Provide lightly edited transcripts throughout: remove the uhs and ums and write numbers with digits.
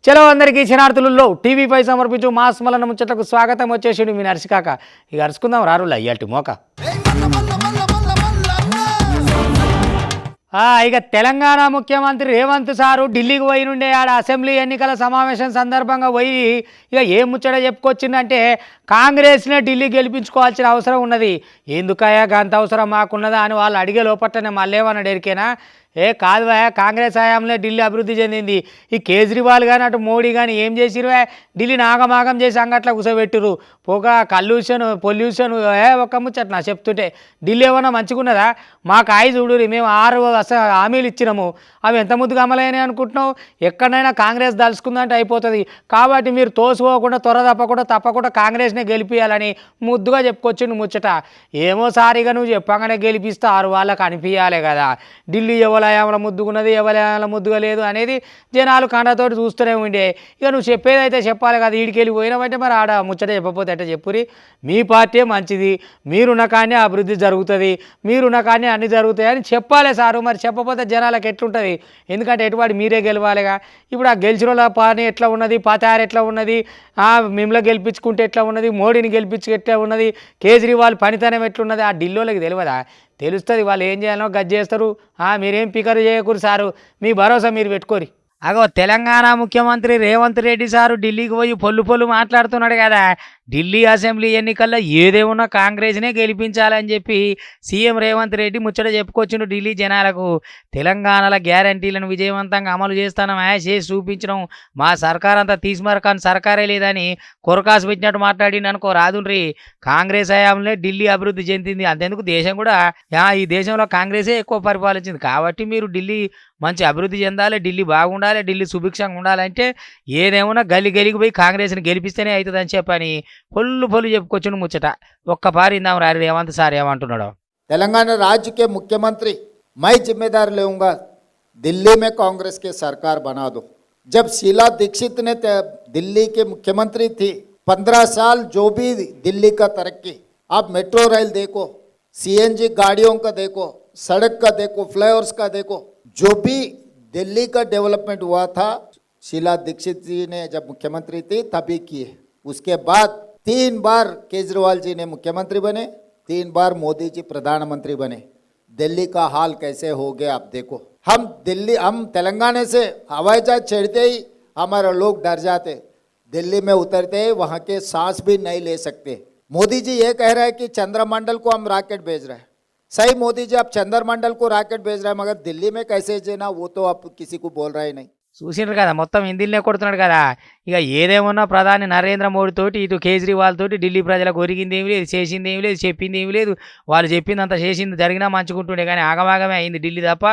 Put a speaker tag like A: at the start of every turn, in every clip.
A: చలో అందరికీ క్షణార్థులలో టీవీ5 సమర్పించు మాస్ మలన ముచ్చటకు స్వాగతం. వచ్చేసిండు మీ నర్సికాక. ఇక అరుచుకుందాం రారులా ఇయ్యాల్టి మోక. ఇక తెలంగాణ ముఖ్యమంత్రి రేవంత్ సారు ఢిల్లీకి పోయి నుండే ఆడ అసెంబ్లీ ఎన్నికల సమావేశం సందర్భంగా పోయి ఇక ఏం ముచ్చట చెప్పుకొచ్చిందంటే కాంగ్రెస్నే ఢిల్లీ గెలిపించుకోవాల్సిన అవసరం ఉన్నది. ఎందుకయ్యా గంత అవసరం మాకున్నదా అని వాళ్ళు అడిగే లోపట్టనే మళ్ళేమన్నాడు ఎరికేనా, కాదు కాంగ్రెస్ హయాంలో ఢిల్లీ అభివృద్ధి చెందింది. ఈ కేజ్రీవాల్ కానీ అటు మోడీ కానీ ఏం చేసిరు, ఢిల్లీని ఆగమాగం చేసి అంగట్లా కూసబెట్టురు. పొగ కల్యూషన్ పొల్యూషన్ ఒక్క ముచ్చట నా చెప్తుంటే ఢిల్లీ ఏమన్నా మంచిగున్నదా? మాకు చూడు మేము 6 హామీలు ఇచ్చినాము, అవి ఎంత ముద్దుగా అమలైనాయి అనుకుంటున్నావు? ఎక్కడైనా కాంగ్రెస్ దలుచుకుందంటే అయిపోతుంది. కాబట్టి మీరు తోసుకోకుండా తప్పకుండా కాంగ్రెస్నే గెలిపించాలని ముద్దుగా చెప్పుకొచ్చిండు ముచ్చట. ఏమో సారిగా నువ్వు చెప్పగానే గెలిపిస్తే 6 వాళ్ళకి అనిపించాలి కదా. ఢిల్లీ ఎవలయామల ముద్దుగున్నది ఎవలయామల ముద్దుగా లేదు అనేది జనాలు కండతోటి చూస్తూనే ఉండే. ఇక నువ్వు చెప్పేదైతే చెప్పాలి కదా. ఈడికి వెళ్ళి పోయినామంటే మరి ఆడ ముచ్చట చెప్పకపోతే అంటే చెప్పురి. మీ పార్టీ మంచిది, మీరున్న కానీ అభివృద్ధి జరుగుతుంది, మీరున్న కానీ అన్నీ జరుగుతాయని చెప్పాలి సారు. మరి చెప్పకపోతే జనాలకు ఎట్లుంటుంది? ఎందుకంటే ఎటువాడి మీరే గెలవాలిగా. ఇప్పుడు ఆ గెలిచిన వాళ్ళ పని ఎట్లా ఉన్నది, పతారు ఎట్లా ఉన్నది, మిమ్మల్ని గెలిపించుకుంటే ఎట్లా ఉన్నది, మోడీని గెలిపించి ఎట్లా ఉన్నది, కేజ్రీవాల్ పనితనం ఎట్లున్నది, ఆ ఢిల్లీలోకి తెలియదా? తెలుస్తుంది. వాళ్ళు ఏం చేయాలో గది చేస్తారు. మీరేం పికర్ చేయకూరు సారు, మీ భరోసా మీరు పెట్టుకోరి. అగో తెలంగాణ ముఖ్యమంత్రి రేవంత్ రెడ్డి సారు ఢిల్లీకి పోయి పొల్లు మాట్లాడుతున్నాడు కదా. ఢిల్లీ అసెంబ్లీ ఎన్నికల్లో ఏదేమున్నా కాంగ్రెస్నే గెలిపించాలని చెప్పి సీఎం రేవంత్ రెడ్డి ముచ్చట చెప్పుకొచ్చిండు ఢిల్లీ జనాలకు. తెలంగాణలో గ్యారంటీలను విజయవంతంగా అమలు చేస్తానం, చేసి చూపించడం మా సర్కార్ అంతా తీసిమరకాని సర్కారే లేదని కొరకాసు పెట్టినట్టు మాట్లాడిండు అనుకో రాదుండ్రి. కాంగ్రెస్ హయాంలో ఢిల్లీ అభివృద్ధి చెందింది, అంతేందుకు దేశం కూడా ఈ దేశంలో కాంగ్రెసే ఎక్కువ పరిపాలించింది. కాబట్టి మీరు ఢిల్లీ మంచి అభివృద్ధి చెందాలి, ఢిల్లీ బాగుండాలి, ఢిల్లీ సుభిక్షంగా ఉండాలంటే ఏదేమన్నా గల్లికి పోయి కాంగ్రెస్ని గెలిపిస్తేనే అవుతుందని చెప్పని పొల్లు చెప్పుకొచ్చిన ముచ్చట. ఒక్కపారి ఇందాం రారు రేవంత్ సార్ ఏమంటున్నాడు.
B: तेलंगाना राज्य के मुख्यमंत्री मैं जिम्मेदार लेऊंगा, दिल्ली में कांग्रेस की सरकार बना दो। जब शीला दीक्षित ने दिल्ली के मुख्यमंत्री थी 15 साल, जो भी दिल्ली का तरक्की, आप मेट्रो रेल देखो, सीएनजी गाड़ियों का देखो, सड़क का देखो, फ्लाईओवर्स का देखो, जो भी दिल्ली का डेवलपमेंट हुआ था शीला दीक्षित जी ने जब मुख्यमंत्री थी तभी किए। उसके बाद 3 बार केजरीवाल जी ने मुख्यमंत्री बने, 3 बार मोदी जी प्रधानमंत्री बने। दिल्ली का हाल कैसे हो गया आप देखो। हम तेलंगाना से हवाई जहाज चढ़ते ही हमारे लोग डर जाते, दिल्ली में उतरते ही वहाँ के सांस भी नहीं ले सकते। मोदी जी ये कह रहे हैं कि चंद्रमंडल को हम रॉकेट भेज रहे हैं। सही मोदी जी, आप चंद्रमंडल को रॉकेट भेज रहे हैं, मगर दिल्ली में कैसे जीना वो तो आप किसी को बोल रहे ही नहीं।
A: చూసిండ్రు కదా, మొత్తం హిందీలోనే కొడుతున్నాడు కదా. ఇక ఏదేమన్నా ప్రధాని నరేంద్ర మోడీ తోటి ఇటు కేజ్రీవాల్ తోటి ఢిల్లీ ప్రజలకు ఒరిగింది ఏమి లేదు, చేసింది ఏమి లేదు, చెప్పింది ఏమి లేదు. వాళ్ళు చెప్పిందంతా చేసింది జరిగినా మంచుకుంటుండే, కానీ ఆగమాగమే అయింది ఢిల్లీ తప్ప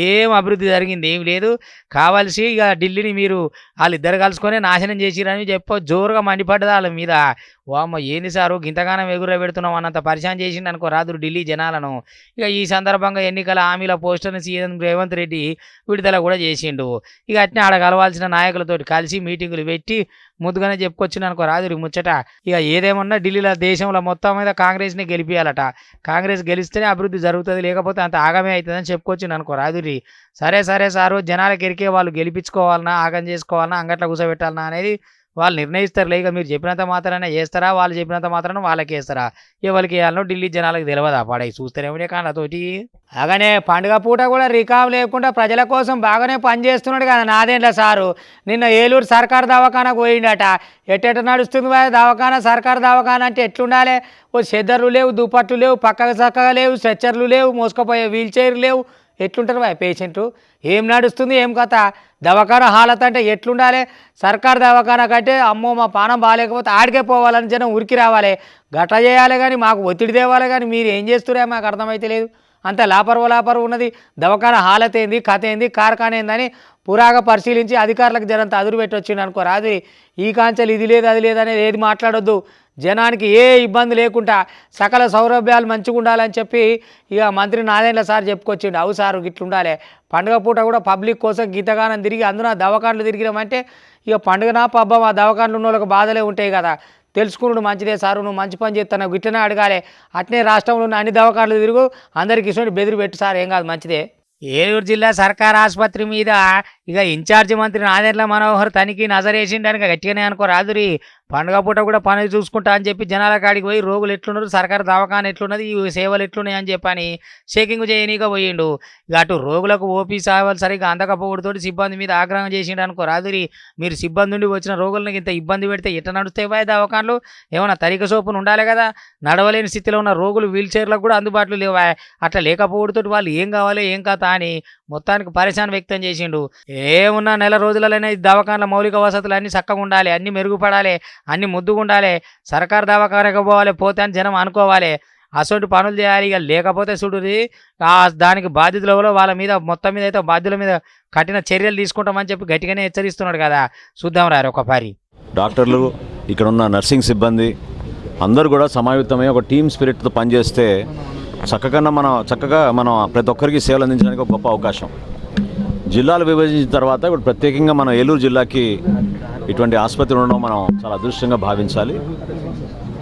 A: ఏం అభివృద్ధి జరిగింది ఏమి లేదు. కావాల్సి ఇక ఢిల్లీని మీరు వాళ్ళిద్దరు కలుసుకొని నాశనం చేసిరని జోరుగా మండిపడ్డది వాళ్ళ మీద. వామ్మ ఏంది సారు గింతగానం ఎగుర పెడుతున్నాం అన్నంత పరిశాన్ చేసిండు అనుకో రాదురు ఢిల్లీ జనాలను. ఇక ఈ సందర్భంగా ఎన్నికల హామీల పోస్టర్ని సీఎం రేవంత్ రెడ్డి విడుదల కూడా చేసిండు. ఇక అట్నే ఆడ కలవాల్సిన నాయకులతో కలిసి మీటింగులు పెట్టి ముద్దుగానే చెప్పుకొచ్చిండు అనుకో రాదురి ముచ్చట. ఇక ఏదేమన్నా ఢిల్లీలో దేశంలో మొత్తం మీద కాంగ్రెస్ని గెలిపియాలట. కాంగ్రెస్ గెలిస్తేనే అభివృద్ధి జరుగుతుంది, లేకపోతే అంత ఆగమే అవుతుందని చెప్పుకొచ్చిండు అనుకో రాదురి. సరే సారు, జనాలకు ఎరికే వాళ్ళు గెలిపించుకోవాలన్నా ఆగం చేసుకోవాలన్నా అంగట్ల కూర్చోబెట్టాలన్నా అనేది వాళ్ళు నిర్ణయిస్తారు. లేక మీరు చెప్పినంత మాత్రాన చేస్తారా, వాళ్ళు చెప్పినంత మాత్రాన వాళ్ళకి వేస్తారా? ఎవరికి వేయాలనో ఢిల్లీ జనాలకు తెలియదా? పడాయి చూస్తేనే ఉండే కాళ్ళతోటి. అలాగనే పండుగ పూట కూడా రికామ్ లేకుండా ప్రజల కోసం బాగానే పనిచేస్తున్నాడు కదా నాదేండ్ల సారు. నిన్న ఏలూరు సర్కారు దవాఖానకు పోయిండట. ఎట్ట నడుస్తుంది దవాఖానా, సర్కారు దవాఖానా అంటే ఎట్లుండాలి? ఓ చెద్దర్లు లేవు, దుప్పట్లు లేవు, పక్కకు చక్కగా లేవు, స్ట్రెచ్చర్లు లేవు, మోసుకుపోయే వీల్ చైర్లు లేవు. ఎట్లుంటారు పేషెంట్లు? ఏం నడుస్తుంది ఏం కథ? దవాఖానా హాలత్ అంటే ఎట్లుండాలి? సర్కారు దవాఖానా కంటే అమ్మో మా పానం బాగాలేకపోతే ఆడికే పోవాలని జనం ఉరికి రావాలి, గట్ట చేయాలి. కానీ మాకు ఒత్తిడి తేవాలి. కానీ మీరు ఏం చేస్తురే మాకు అర్థమైతే లేదు. అంత లాపరు ఉన్నది. దవాఖానా హాలత్ ఏంది, కథ ఏంది, కార్ఖానా ఏందని పురాగా పరిశీలించి అధికారులకు జనంత అదురు పెట్టొచ్చిండు అనుకో రాదు. ఈ కాంచెలు ఇది లేదు అది లేదు అనేది ఏది మాట్లాడొద్దు. జనానికి ఏ ఇబ్బంది లేకుండా సకల సౌలభ్యాలు మంచిగా ఉండాలని చెప్పి ఇక మంత్రి నాదేండ్ల సార్ చెప్పుకొచ్చిండు. అవు సారు గిట్లుండాలి. పండుగ పూట కూడా పబ్లిక్ కోసం గీతగానం తిరిగి అందున దవాఖాన్లు తిరిగినామంటే ఇక పండుగ పబ్బం ఆ దవాఖాన్లు ఉన్న వాళ్ళకి బాధలే ఉంటాయి కదా. తెలుసుకున్నాడు మంచిదే సారు, నువ్వు మంచి పని చేస్తున్నావు గిట్టనే అడగాలి. అట్నే రాష్ట్రంలో ఉన్న అన్ని దవాఖాన్లు తిరుగు, అందరికి ఇటువంటి బెదిరి పెట్టు సార్, ఏం కాదు మంచిదే. ఏలూరు జిల్లా సర్కార్ ఆసుపత్రి మీద ఇక ఇన్ఛార్జి మంత్రి నాదెండ్ల మనోహర్ తనిఖీ నజరేసిండని గట్టిగానే అనుకో రాదురి. పండుగ పూట కూడా పనులు చూసుకుంటా అని చెప్పి జనాల కాడికి పోయి రోగులు ఎట్లున్నారు, సర్కారు దవాఖాన ఎట్లున్నది, ఈ సేవలు ఎట్లున్నాయి అని చెప్పని చెకింగ్ చేయనీక పోయిండు. ఇక అటు రోగులకు ఓపీ సేవలు సరిగ్గా అందకపోవడంతో సిబ్బంది మీద ఆగ్రహం చేసిండు అనుకో రాదురి. మీరు సిబ్బంది నుండి వచ్చిన రోగులకు ఇంత ఇబ్బంది పెడితే ఎట్లా నడుస్తాయి బాయ్ దవాఖానలు? ఏమన్నా తరిక సోపును ఉండాలి కదా. నడవలేని స్థితిలో ఉన్న రోగులు వీల్ చైర్లకు కూడా అందుబాటులో లేవా. అట్లా లేకపోవడంతో వాళ్ళు ఏం కావాలి ఏం కాదా అని మొత్తానికి పరేషాన్ వ్యక్తం చేసిండు. ఏమున్నా నెల రోజులలోనే ఈ దవాఖానల మౌలిక వసతులు అన్నీ చక్కగా ఉండాలి, అన్నీ మెరుగుపడాలి, అన్నీ ముద్దుగా ఉండాలి, సర్కారు దవాఖానకు పోవాలి, పోతే అని జనం అనుకోవాలి. అసలు పనులు చేయాలి. ఇక లేకపోతే చూడుది దానికి బాధ్యతలు ఎవరో వాళ్ళ మీద మొత్తం మీద అయితే బాధ్యుల మీద కఠిన చర్యలు తీసుకుంటామని చెప్పి గట్టిగానే హెచ్చరిస్తున్నాడు కదా. చూద్దాం రారు ఒక పారి.
C: డాక్టర్లు, ఇక్కడ ఉన్న నర్సింగ్ సిబ్బంది అందరూ కూడా సమాయుత్తమై ఒక టీమ్ స్పిరిట్తో పనిచేస్తే చక్కగా మనం ప్రతి ఒక్కరికి సేవలు అందించడానికి ఒక గొప్ప అవకాశం. జిల్లాలు విభజించిన తర్వాత ఇప్పుడు ప్రత్యేకంగా మన ఏలూరు జిల్లాకి ఇటువంటి ఆసుపత్రి ఉండడం మనం చాలా అదృష్టంగా భావించాలి.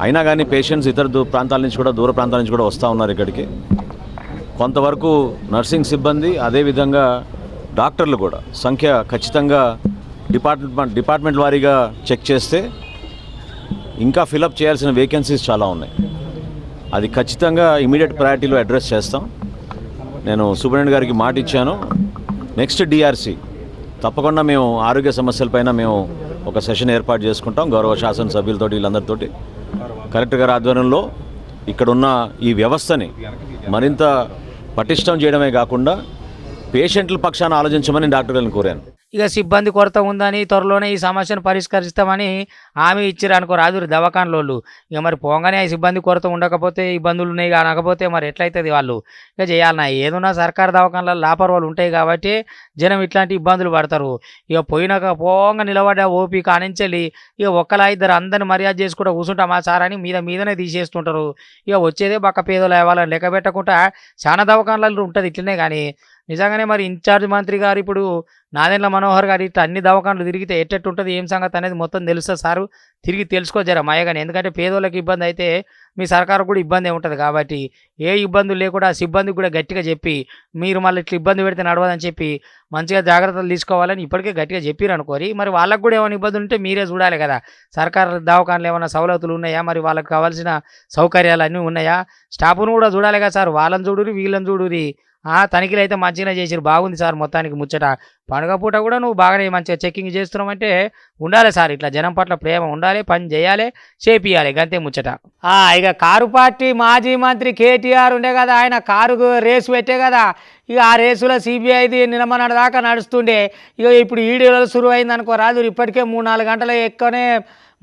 C: అయినా కానీ పేషెంట్స్ ఇతర ప్రాంతాల నుంచి కూడా దూర ప్రాంతాల నుంచి కూడా వస్తూ ఉన్నారు ఇక్కడికి. కొంతవరకు నర్సింగ్ సిబ్బంది అదేవిధంగా డాక్టర్లు కూడా సంఖ్య ఖచ్చితంగా డిపార్ట్మెంట్ వారీగా చెక్ చేస్తే ఇంకా ఫిలప్ చేయాల్సిన వేకెన్సీస్ చాలా ఉన్నాయి. అది ఖచ్చితంగా ఇమీడియట్ ప్రయారిటీలో అడ్రస్ చేస్తాం. నేను సూపరింటెండెంట్ గారికి మాట ఇచ్చాను. నెక్స్ట్ డిఆర్సి తప్పకుండా మేము ఆరోగ్య సమస్యలపైన మేము ఒక సెషన్ ఏర్పాటు చేసుకుంటాం గౌరవ శాసనసభ్యులతోటి వీళ్ళందరితోటి. కలెక్టర్ గారి ఆధ్వర్యంలో ఇక్కడున్న ఈ వ్యవస్థని మరింత పటిష్టం చేయడమే కాకుండా పేషెంట్ల పక్షాన ఆలోచించమని డాక్టర్ గారిని కోరాను.
A: ఇక సిబ్బంది కొరత ఉందని త్వరలోనే ఈ సమస్యను పరిష్కరిస్తామని హామీ ఇచ్చారు అనుకో రాదు దవాఖానలోళ్ళు. ఇక మరి పోగానే ఈ సిబ్బంది కొరత ఉండకపోతే ఇబ్బందులు ఉన్నాయి అనకపోతే మరి ఎట్లయితుంది వాళ్ళు? ఇక చేయాలన్నా ఏదన్నా సర్కారు దవాఖానలో లాపర్వాళ్ళు ఉంటాయి కాబట్టి జనం ఇట్లాంటి ఇబ్బందులు పడతారు. ఇక పోగా నిలబడ్డ ఓపీ కానించాలి. ఇక ఒక్కలా ఇద్దరు అందరిని మర్యాద చేసుకుంటూ కూర్చుంటామా సార్ అని మీదనే తీసేస్తుంటారు. ఇక వచ్చేదే బక్క పేదలు అవ్వాలని లెక్క పెట్టకుండా చాలా దవాఖానలలో ఉంటుంది ఇట్లనే. కానీ నిజంగానే మరి ఇన్ఛార్జ్ మంత్రి గారు ఇప్పుడు నాదెండ్ల మనోహర్ గారు ఇట్లా అన్ని దవాఖానలు తిరిగితే ఎట్టెట్టు ఉంటుంది ఏం సంగతి అనేది మొత్తం తెలుస్తుంది సారు. తిరిగి తెలుసుకోజరా మాయగాని. ఎందుకంటే పేదోళ్ళకి ఇబ్బంది అయితే మీ సర్కారు కూడా ఇబ్బంది ఉంటుంది కాబట్టి ఏ ఇబ్బందులు లేకుండా సిబ్బందికి కూడా గట్టిగా చెప్పి మీరు మళ్ళీ ఇట్లా ఇబ్బంది పెడితే నడవదని చెప్పి మంచిగా జాగ్రత్తలు తీసుకోవాలని ఇప్పటికే గట్టిగా చెప్పారు అనుకోరి. మరి వాళ్ళకు కూడా ఏమైనా ఇబ్బందులు ఉంటే మీరే చూడాలి కదా. సర్కారు దవాఖానలు ఏమైనా సవలతులు ఉన్నాయా, మరి వాళ్ళకి కావాల్సిన సౌకర్యాలు అన్నీ ఉన్నాయా, స్టాఫ్ను కూడా చూడాలి కదా సార్. వాళ్ళని చూడురి వీళ్ళని చూడురి. తనిఖీలు అయితే మంచిగా చేసారు, బాగుంది సార్ మొత్తానికి ముచ్చట. పండుగ పూట కూడా నువ్వు బాగానే మంచిగా చెక్కింగ్ చేస్తున్నావంటే ఉండాలి సార్. ఇట్లా జనం పట్ల ప్రేమ ఉండాలి, పని చేయాలి, చేపియాలి, గంతే ముచ్చట. ఇక కారు పార్టీ మాజీ మంత్రి కేటీఆర్ ఉండే కదా, ఆయన కారు రేసు పెట్టే కదా. ఇక ఆ రేసులో సిబిఐది నిలమన్నటి దాకా నడుస్తుండే. ఇక ఇప్పుడు ఈడీలో సురువు అయింది అనుకో రాదు. ఇప్పటికే 3-4 గంటలు ఎక్కువనే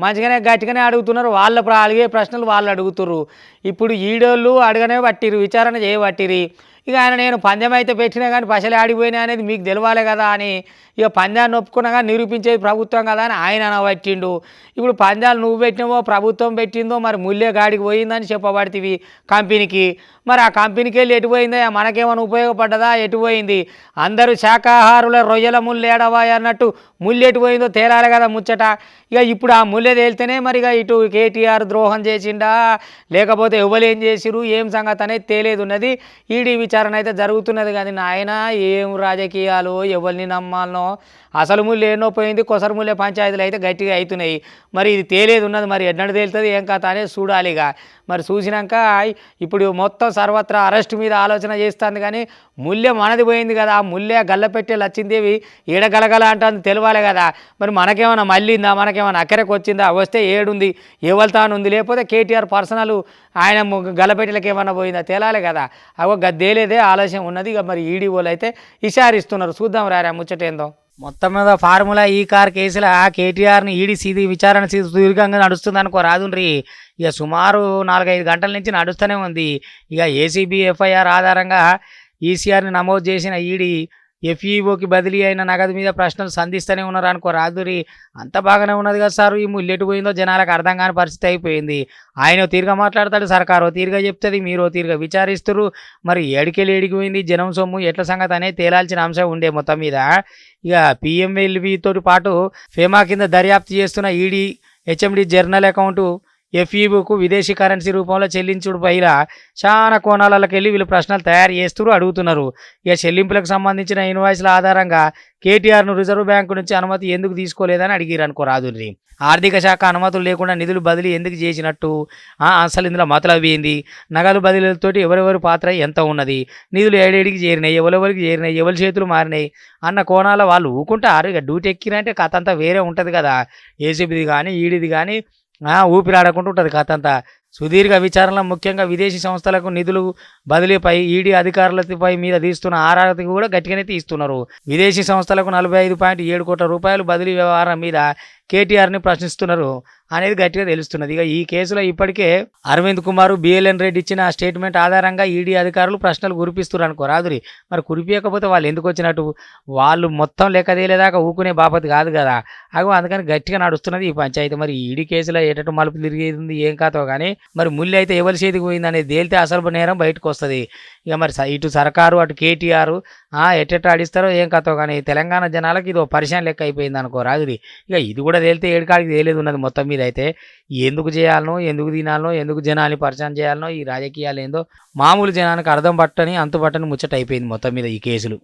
A: మంచిగానే గట్టిగానే అడుగుతున్నారు. వాళ్ళ అడిగే ప్రశ్నలు వాళ్ళు అడుగుతున్నారు. ఇప్పుడు ఈడోళ్ళు అడగనే పట్టిరు, విచారణ చేయబట్టిరి. ఇక ఆయన నేను పందెం అయితే పెట్టినా కానీ పసలే ఆడిపోయినా అనేది మీకు తెలవాలి కదా అని ఇక పందాన్ని ఒప్పుకున్నాగా నిరూపించేది ప్రభుత్వం కదా అని ఆయన అనబట్టిండు. ఇప్పుడు పందాలు నువ్వు పెట్టినవో ప్రభుత్వం పెట్టిందో మరి ముల్లే గాడికి పోయిందని చెప్పబడుతుంది కంపెనీకి. మరి ఆ కంపెనీకి వెళ్ళి ఎటు పోయిందా, మనకేమైనా ఉపయోగపడ్డదా, ఎటు పోయింది? అందరూ శాకాహారుల రొయ్యల ముళ్ళు ఏడవా అన్నట్టు ముళ్ళు ఎటు పోయిందో తేలాలి కదా ముచ్చట. ఇక ఇప్పుడు ఆ ముల్లె తేలితేనే మరి ఇక ఇటు కేటీఆర్ ద్రోహం చేసిండా లేకపోతే ఎవరు ఏం చేసిరు ఏం సంగతి అనేది తేలేదు ఉన్నది. ఈడీ విచారణ అయితే జరుగుతున్నది. కానీ నాయన ఏం రాజకీయాలు ఎవరిని నమ్మాలనో అసలు ముళ్ళు ఎన్నో పోయింది, కొసరు ముల్లే పంచాయతీలు అయితే గట్టిగా అవుతున్నాయి. మరి ఇది తేలేదు ఉన్నది, మరి ఎన్నడూ తేలుతుంది ఏం కథ అనేది చూడాలిగా. మరి చూసినాక ఇప్పుడు మొత్తం సర్వత్రా అరెస్ట్ మీద ఆలోచన చేస్తుంది. కానీ ముల్లె మనది పోయింది కదా, ఆ ముల్లె గల్లపెట్టే లచ్చిందేవి ఏడగలగల అంటుంది తెలవాలి కదా. మరి మనకేమైనా మళ్ళీందా, మనకేమైనా అక్కడికి వచ్చిందా, వస్తే ఏడుంది ఎవరితానుంది, లేకపోతే కేటీఆర్ పర్సనల్ ఆయన గల్లపెట్టెలకు ఏమన్నా పోయిందా తేలాలి కదా. అవో గద్దేలేదే ఆలస్యం ఉన్నది. ఇక మరి ఈడీ వాళ్ళు అయితే ఇషారిస్తున్నారు. చూద్దాం రారా ముచ్చటేందో. మొత్తం మీద ఫార్ములా ఈ కార్ కేసుల కేటీఆర్ని ఈడీ విచారణ సుదీర్ఘంగా నడుస్తుంది అనుకో రాదుండ్రి. ఇక సుమారు 4-5 గంటల నుంచి నడుస్తూనే ఉంది. ఇక ఏసీబీ ఎఫ్ఐఆర్ ఆధారంగా ఈసీఆర్ని నమోదు చేసిన ఈడీ ఎఫ్ఈఓకి బదిలీ అయిన నగదు మీద ప్రశ్నలు సంధిస్తూనే ఉన్నారు అనుకో రాదురి. అంత బాగానే ఉన్నది కదా సార్. ఈ ముల్లెటు పోయిందో జనాలకు అర్థం కాని పరిస్థితి అయిపోయింది. ఆయన తీరుగా మాట్లాడతాడు, సర్కారు తీరుగా చెప్తుంది, మీరు తీరుగా విచారిస్తారు. మరి ఏడికి పోయింది జనం సొమ్ము ఎట్ల సంగతి అనేది తేలాల్సిన అంశం ఉండే మొత్తం మీద. ఇక పిఎంఎల్వి తోటి పాటు ఫేమా కింద దర్యాప్తు చేస్తున్న ఈడీ హెచ్ఎండి జర్నల్ అకౌంటు ఎఫ్ఈబుకు విదేశీ కరెన్సీ రూపంలో చెల్లించుడు పైన చాలా కోణాలకు వెళ్ళి వీళ్ళు ప్రశ్నలు తయారు చేస్తూ అడుగుతున్నారు. ఇక చెల్లింపులకు సంబంధించిన ఇన్వాయిస్ల ఆధారంగా కేటీఆర్ను రిజర్వ్ బ్యాంకు నుంచి అనుమతి ఎందుకు తీసుకోలేదని అడిగిరు అనుకోరాదుర్రి. ఆర్థిక శాఖ అనుమతులు లేకుండా నిధులు బదిలీ ఎందుకు చేసినట్టు, అసలు ఇందులో మతలబ్ ఏంది, నగదు బదిలీలతోటి ఎవరెవరి పాత్ర ఎంత ఉన్నది, నిధులు ఏడేడికి చేరినాయి, ఎవరెవరికి చేరినాయి, ఎవరి చేతులు మారినాయి అన్న కోణాల వాళ్ళు ఊకుంటారు. ఇక డ్యూటీ ఎక్కిరంటే కథ అంతా వేరే ఉంటుంది కదా. ఏసీబీది కానీ ఈడీది కానీ ఊపిరాడకుండా ఉంటుంది కథ అంతా. సుదీర్ఘ విచారణలో ముఖ్యంగా విదేశీ సంస్థలకు నిధులు బదిలీపై ఈడీ అధికారులపై మీద తీస్తున్న ఆరాధకు కూడా గట్టిగానే తీస్తున్నారు. విదేశీ సంస్థలకు 45.7 కోట్ల రూపాయలు బదిలీ వ్యవహారం మీద కేటీఆర్ని ప్రశ్నిస్తున్నారు అనేది గట్టిగా తెలుస్తున్నది. ఇక ఈ కేసులో ఇప్పటికే అరవింద్ కుమార్, బిఎల్ఎన్ రెడ్డి ఇచ్చిన స్టేట్మెంట్ ఆధారంగా ఈడీ అధికారులు ప్రశ్నలు కురిపిస్తున్నారు అనుకో రాదురి. మరి కురిపించకపోతే వాళ్ళు ఎందుకు వచ్చినట్టు, వాళ్ళు మొత్తం లెక్క తేలేదాకా ఊకునే బాపతి కాదు కదా. అందుకని గట్టిగా నడుస్తున్నది ఈ పంచాయతీ. మరి ఈడీ కేసులో ఏటట్టు మలుపు తిరిగేది ఏం కాదో కానీ మరి ముళ్ళు అయితే ఎవరి చేతికి పోయింది అనేది తేలితే అసలు నేరం బయటకు వస్తుంది. ఇక మరి ఇటు సర్కారు అటు కేటీఆర్ ఎట్టెట్ట ఆడిస్తారో ఏం కథో కానీ తెలంగాణ జనాలకు ఇది పరిశాన్ లెక్క అయిపోయింది అనుకో రాదురి. ఇక ఇది కూడా తేలితే ఏడుకాడికి తేలేదు ఉన్నది మొత్తం మీద అయితే. ఎందుకు చేయాలనో, ఎందుకు తినాలనో, ఎందుకు జనాన్ని పరిచయం చేయాలనో ఈ రాజకీయాలు ఏందో మామూలు జనానికి అర్థం పట్టని అంతు పట్టని ముచ్చట అయిపోయింది మొత్తం మీద ఈ కేసులు.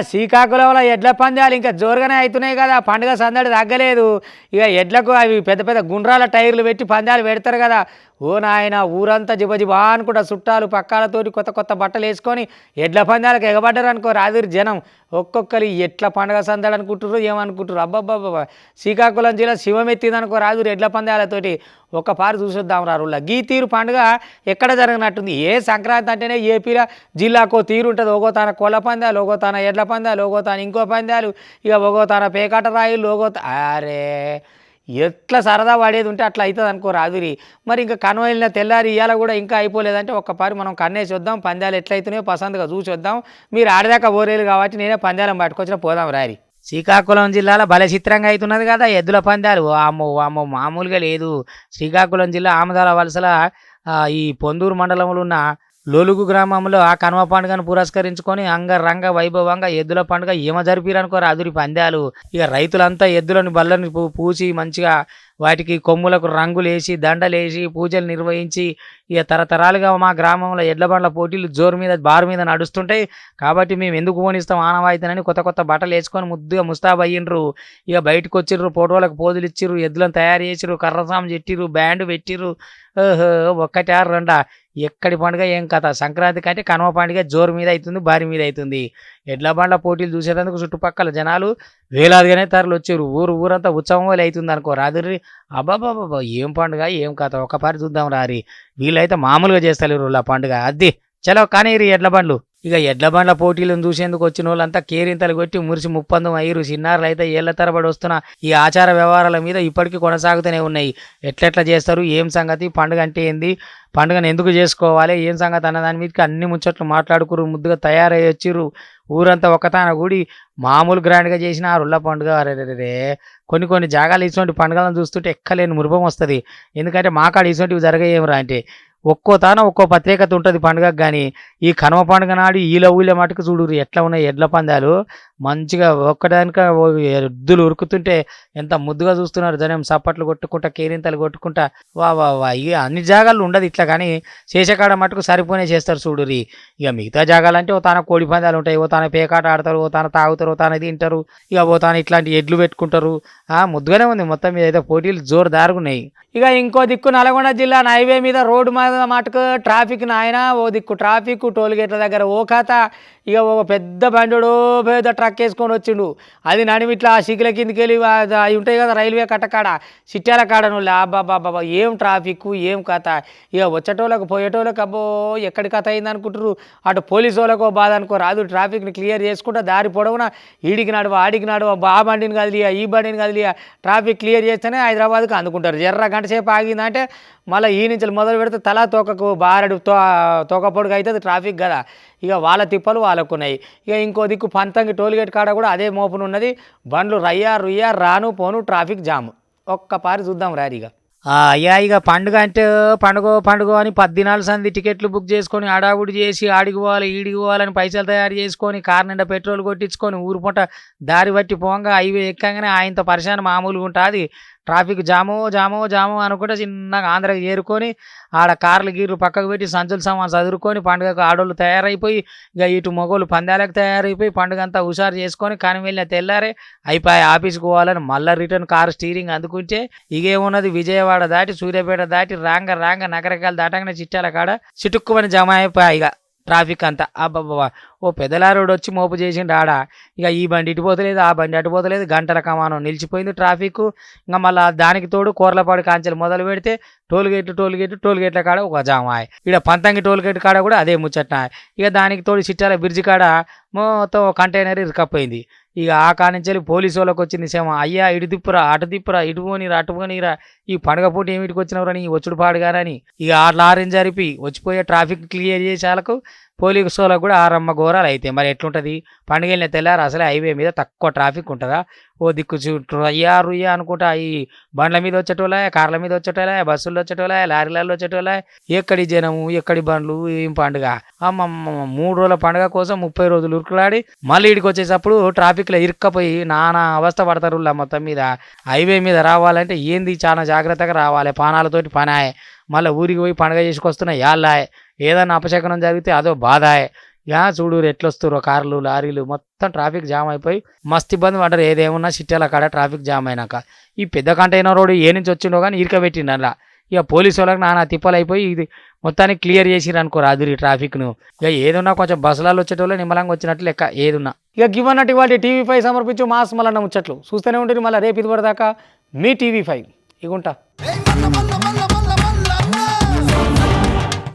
A: శ్రీకాకుళంలో ఎడ్ల పందాలు ఇంకా జోరుగానే అవుతున్నాయి కదా. పండుగ సందడి తగ్గలేదు. ఇక ఎడ్లకు అవి పెద్ద పెద్ద గుండ్రాల టైర్లు పెట్టి పందాలు పెడతారు కదా. ఓ నాయన ఊరంతా జిబజిబా అనుకుంటా చుట్టాలు పక్కాలతోటి కొత్త కొత్త బట్టలు వేసుకొని ఎడ్ల పందాలకు ఎగబడ్డారు అనుకో రాదురి జనం. ఒక్కొక్కరు ఎట్లా పండుగ సందడి అనుకుంటారు ఏమనుకుంటారు. అబ్బబ్బబ్బా శ్రీకాకుళం జిల్లా శివమెత్తింది అనుకో రాదురి ఎడ్ల పందాలతోటి. ఒక్కపారి చూసొద్దాం రారులా. గీ తీరు పండుగ ఎక్కడ జరిగినట్టుంది. ఏ సంక్రాంతి అంటేనే ఏపీలో జిల్లాకో తీరు ఉంటుంది. ఓగో తాన కోళ్ళ పందాలు, ఓగో తాన ఎడ్ల పందాలు, ఓగో తాన ఇంకో పందాలు, ఇక ఓగో తాన పేకాట రాయిలు, ఓగో అరే ఎట్లా సరదా పడేది ఉంటే అట్లా అవుతుంది అనుకో రాదురి. మరి ఇంకా కనువైన తెల్లారి ఇవాళ కూడా ఇంకా అయిపోలేదంటే ఒక్కపారి మనం కన్నేసి వద్దాం. పందాలు ఎట్లయితున్నాయో పసందుగా చూసి వద్దాం. మీరు ఆడదాకా ఓరేలు కాబట్టి నేనే పందాలను పట్టుకొచ్చిన పోదాం రారి. శ్రీకాకుళం జిల్లాలో భలే చిత్రంగా అవుతున్నది కదా ఎద్దుల పందాలు. అమ్మో మామూలుగా లేదు. శ్రీకాకుళం జిల్లా ఆమదాల వలసల ఈ పొందూరు మండలంలో ఉన్న లోలుగు గ్రామంలో ఆ కనుమ పండుగను పురస్కరించుకొని అంగరంగ వైభవంగా ఎద్దుల పండుగ ఏమ జరిపిరనుకో రాదురి పందాలు. ఇక రైతులంతా ఎద్దులను బళ్ళని పూసి మంచిగా వాటికి కొమ్ములకు రంగులేసి దండలేసి పూజలు నిర్వహించి ఇక తరతరాలుగా మా గ్రామంలో ఎడ్ల బండ్ల పోటీలు జోరు మీద బారు మీద నడుస్తుంటాయి. కాబట్టి మేము ఎందుకు పోనిస్తాం ఆనవాయితీనని కొత్త కొత్త బట్టలు వేసుకొని ముద్దుగా ముస్తాబ్ అయ్యిండ్రు. ఇక బయటకు వచ్చిర్రు, ఫోటోలకు పోజులు ఇచ్చిర్రు, ఎద్దులను తయారు చేసిర్రు, కర్రసాము చెట్టిర్రు, బ్యాండ్ పెట్టిర్రు. ఒక్కటి ఆరు రెండా ఎక్కడి పండుగ ఏం కథ. సంక్రాంతి కంటే కనుమ పండుగ జోరు మీద అవుతుంది, భారీ మీద అవుతుంది. ఎడ్ల బండ్ల పోటీలు చూసేందుకు చుట్టుపక్కల జనాలు వేలాదిగానే తరలి వచ్చారు. ఊరంతా ఉత్సవం వల్ల అవుతుంది అనుకో రాదురి. అబ్బాబాబా ఏం పండుగ ఏం కథ. ఒకసారి చూద్దాం రారి. వీళ్ళైతే మామూలుగా చేస్తలేరు ఆ పండుగ. అద్ది చలో కానీ ఎడ్ల బండ్లు. ఇక ఎడ్ల బండ్ల పోటీలను చూసేందుకు వచ్చిన వాళ్ళంతా కేరింతలు కొట్టి మురిసి ముప్పందం అయ్యారు. చిన్నారులు అయితే ఏళ్ల తరబడి వస్తున్న ఈ ఆచార వ్యవహారాల మీద ఇప్పటికీ కొనసాగుతూనే ఉన్నాయి. ఎట్లెట్లా చేస్తారు, ఏం సంగతి, పండుగ అంటే ఏంది, పండుగను ఎందుకు చేసుకోవాలి, ఏం సంగతి అన్న దాని మీదకి అన్ని ముచ్చట్లు మాట్లాడుకురు. ముద్దుగా తయారై వచ్చిర్రు. ఊరంతా ఒకతాన కూడి మామూలు గ్రాండ్గా చేసిన ఆ రుళ్ళ పండుగ. అరే కొన్ని జాగాలు ఇటువంటి పండుగలను చూస్తుంటే ఎక్కలేని మురుపం వస్తుంది. ఎందుకంటే మాకాడ ఇటువంటివి జరగేమరా అంటే ఒక్కో తాన ఒక్కో ప్రత్యేకత ఉంటుంది పండుగకు. కానీ ఈ కనుమ పండుగ నాడు ఊళ్ళ మటుకు చూడు ఎట్లా ఉన్నాయి ఎడ్ల పందాలు. మంచిగా ఒక్కదానిక ఎద్దులు ఉరుకుతుంటే ఎంత ముద్దుగా చూస్తున్నారు జనం. సప్పట్లు కొట్టుకుంటా కేరింతలు కొట్టుకుంటా వా ఇక అన్ని జాగాలు ఉండదు ఇట్లా. కానీ శేషకాడ మటుకు సరిపోనే చేస్తారు చూడురి. ఇక మిగతా జాగాలంటే ఓ తాన కోడి పందాలు ఉంటాయి, ఓ తాన పేకాట ఆడతారు, ఓ తాన తాగుతారు, ఓ తాన తింటారు, ఇక ఓ తాన ఇట్లాంటి ఎడ్లు పెట్టుకుంటారు. ముద్దుగానే ఉంది మొత్తం మీద అయితే పోటీలు జోరుదారుగున్నాయి. ఇక ఇంకో దిక్కు నల్గొండ జిల్లా హైవే మీద రోడ్డు మీద మటుకు ట్రాఫిక్ నాయన. ఓ దిక్కు ట్రాఫిక్ టోల్ గేట్ల దగ్గర ఓ కథ. ఇక ఒక పెద్ద బండుడు పెద్ద ట్రక్ వేసుకొని వచ్చిండు. అది నడిమిట్లా ఆ సిక్కుల కిందికి వెళ్ళి అవి ఉంటాయి కదా రైల్వే కట్టకాడ సిట్టాల కాడను. అబ్బాబాబా ఏం ట్రాఫిక్ ఏం కథ. ఇక వచ్చేటోళ్ళకు పోయేటోళ్ళకి అబ్బో ఎక్కడి కథ అయింది అనుకుంటారు. అటు పోలీసు వాళ్ళకు బాధ అనుకో రాదు. ట్రాఫిక్ని క్లియర్ చేసుకుంటా దారి పొడవునా ఈడికి నడువ ఆడికి నడువ ఆ బండిని కదిలియా ఈ బండిని కదిలియా ట్రాఫిక్ క్లియర్ చేస్తేనే హైదరాబాద్కి అందుకుంటారు. జర్ర గంట సేపు ఆగిందంటే మళ్ళీ ఈ నుంచి మొదలు పెడితే తలా తోకకు బారెడు తోక పొడుగు అవుతుంది ట్రాఫిక్ కదా. ఇక వాళ్ళ తిప్పలు వాళ్ళకున్నాయి. ఇక ఇంకో దిక్కు పంతంగి టోల్గేట్ కాడ కూడా అదే మోపునున్నది. బండ్లు రయ్యా రాను పోను ట్రాఫిక్ జాము. ఒక్కపారి చూద్దాం రారిగా. అయ్యా ఇక పండుగ అంటే పండుగ అని 10 దినాల సంది టికెట్లు బుక్ చేసుకొని ఆడావుడి చేసి ఆడికి పోవాలి ఈడికి పోవాలని పైసలు తయారు చేసుకొని కారు నిండా పెట్రోల్ కొట్టించుకొని ఊరు పూట దారి బట్టి పోగా హైవే ఎక్కగానే ఆయనతో పరిశాన మామూలుగా ఉంటుంది. ట్రాఫిక్ జాము జాము జాము అనుకుంటే చిన్నగా ఆంధ్రాకి చేరుకొని ఆడ కార్లు గీర్లు పక్కకు పెట్టి సంచులు సామాన్ చదువుకొని పండుగకు ఆడోళ్ళు తయారైపోయి ఇక ఇటు మగోళ్ళు పందాలకు తయారైపోయి పండుగ అంతా హుషారు చేసుకొని కానీ వెళ్ళిన తెల్లారే అయిపోయి ఆఫీస్కి పోవాలని మళ్ళీ రిటర్న్ కారు స్టీరింగ్ అందుకుంటే ఇగేమున్నది విజయవాడ దాటి సూర్యాపేట దాటి రాంగ నగరకాలు దాటగానే చిట్టాల కాడ చిటుక్కుమని జమ అయిపోయి ఇక ట్రాఫిక్ అంతా అబ్బాబ్బా ఓ పెద్దలారోడు వచ్చి మోపు చేసిండు ఆడ ఇక ఈ బండి ఇటు పోతలేదు ఆ బండి అటు పోతలేదు గంటల కమానం నిలిచిపోయింది ట్రాఫిక్ ఇంకా మళ్ళీ దానికి తోడు కూరలపాడు కాంచెలు మొదలు పెడితే టోల్గేట్ల కాడ ఒక జామాయ్ ఇక్కడ పంతంగి టోల్గేట్ కాడ కూడా అదే ముచ్చట ఇక దానికి తోడు చిట్టాల బ్రిడ్జి కాడ మొత్తం కంటైనర్ ఇరుకపోయింది ఇక ఆ కానించాలి పోలీసు వాళ్ళకి వచ్చింది సేమ అయ్యా ఇటు తిప్పురా అటు తిప్పురా ఇటు పోనీరా ఈ పండుగ పూట ఏమిటికి వచ్చినవరా నీ వచ్చుడు పాడుగారని ఇక ఆ లారీని జరిపి వచ్చిపోయే ట్రాఫిక్ క్లియర్ చేసేలకు పోలీసు వాళ్ళకు కూడా ఆరమ్మ ఘోరాలు అయితే మరి ఎట్లుంటుంది పండుగ వెళ్ళిన తెల్లారు అసలే హైవే మీద తక్కువ ట్రాఫిక్ ఉంటుందా ఓ దిక్కు రుయ్యా అనుకుంటా ఈ బండ్ల మీద వచ్చేటోళ్ళ కార్ల మీద వచ్చేటోళ్ళ బస్సుల్లో వచ్చేటోళ్ళ లారీలలో వచ్చేటోళ్ళ ఎక్కడి జనము ఎక్కడి బండ్లు ఏం పండుగ అమ్మమ్మ 3 రోజుల పండుగ కోసం 30 రోజులు ఉరుకులాడి మళ్ళీ ఇడికి వచ్చేటప్పుడు ట్రాఫిక్లో ఇరుక్కపోయి నానా అవస్థ పడతారు మొత్తం మీద హైవే మీద రావాలంటే ఏంది చాలా జాగ్రత్తగా రావాలి పానాలతోటి పనాయే మళ్ళీ ఊరికి పోయి పండుగ చేసుకొస్తున్నా యాళ్ళాయే ఏదన్నా అపశకనం జరిగితే అదో బాధాయే యా చూడు ఎట్లొస్తురో కార్లు లారీలు మొత్తం ట్రాఫిక్ జామ్ అయిపోయి మస్తు ఇబ్బంది పడ్డారు ఏదేమున్నా సిట్టాల కాడ ట్రాఫిక్ జామ్ అయినాక ఈ పెద్ద కంటైనర్ రోడ్డు ఏ నుంచి వచ్చిండో కానీ ఇరకబెట్టిండు అలా ఇక పోలీసు వాళ్ళకి నానా తిప్పలు అయిపోయి ఇది మొత్తానికి క్లియర్ చేసిరు అనుకో రాదురి ట్రాఫిక్ను ఇక ఏదున్నా కొంచెం బస్సులలో వచ్చేటోళ్ళు నిమ్మలంగా వచ్చినట్లు లెక్క ఏదున్నా ఇక గివన్నట్టు ఇవాళ టీవీ5 సమర్పించు మాస్ మళ్ళీ ముచ్చట్లు చూస్తూనే ఉంటుంది మళ్ళీ రేపు ఇది పడదాకా మీ టీవీ5 ఇగుంటా